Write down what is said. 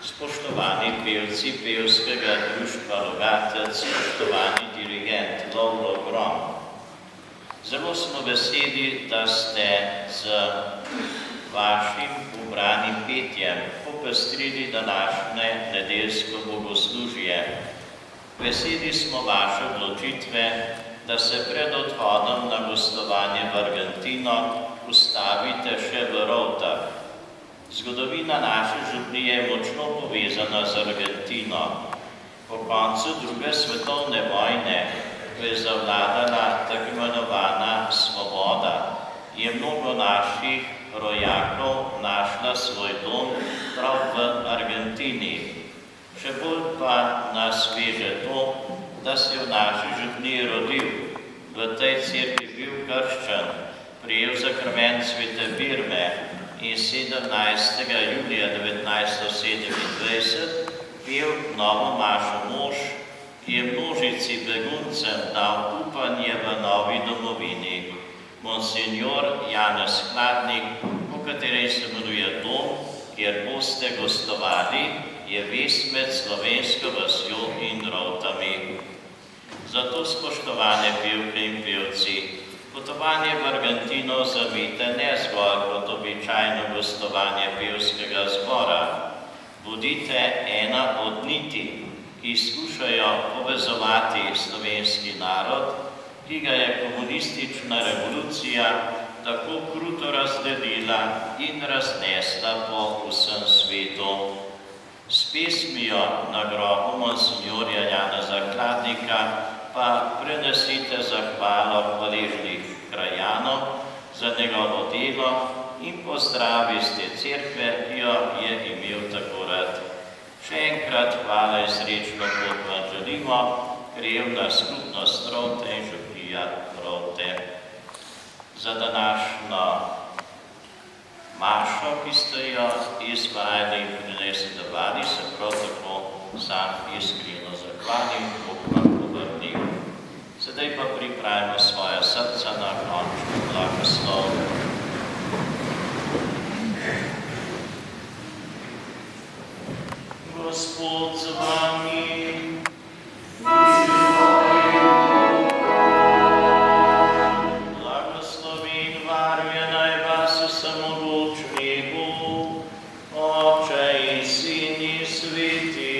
Spoštovani pevci pevskega društva Rogatec, spoštovani dirigent Lovro Grom. Zelo smo veseli, da ste z vašim ubranim petjem popestrili današnje nedeljsko bogoslužje. Veseli smo vaše odločitve, da se pred odhodom na gostovanje v Argentino ustavite še v Rovtah. Zgodovina naše župnije je močno povezana z Argentino. Po koncu druge svetovne vojne, ko je zavladala tako imenovana svoboda, je mnogo naših rojakov našla svoj dom prav v Argentini. Še bolj pa nas veže to, da se je v naši župniji rodil, v tej cerkvi bil krščen, prijel sakrament svete Birme in 17. julija 1927 pil novo mašo mož, ki je množici beguncem dal upanje v novi domovini. Monsignor Janez Hladnik, po katerem se imenuje dom, kjer boste gostovali, je vez med slovensko vasjo in Rovtami. Zato, spoštovane pevke in pevci, potovanje v Argentino zamite ne zgolj kot običajno gostovanje pevskega zbora. Bodite ena od niti, ki skušajo povezovati slovenski narod, ki ga je komunistična revolucija tako kruto razdelila in raznesla po vsem svetu. S pesmijo na grobu monsignorja Janeza Hladnika pa prenesite zahvalo hvaležnih krajanov za njegovo delo in pozdravi z te cerkve, ki jo je imel tako rad. Še enkrat hvala in srečno pot vam želimo, krevna skupnost Rovte in župnija Rovte. Za današnjo mašo, ki ste jo izvajali in prinesli, se prav tako sam iskreno zahvalim, Bog vam povrnil. Sedaj pa pripravimo svoja srca na končno blagoslov. Gospod z vami, blagoslovi in varuje naj vas vsemogočni Bog, Oče in Sin in Sveti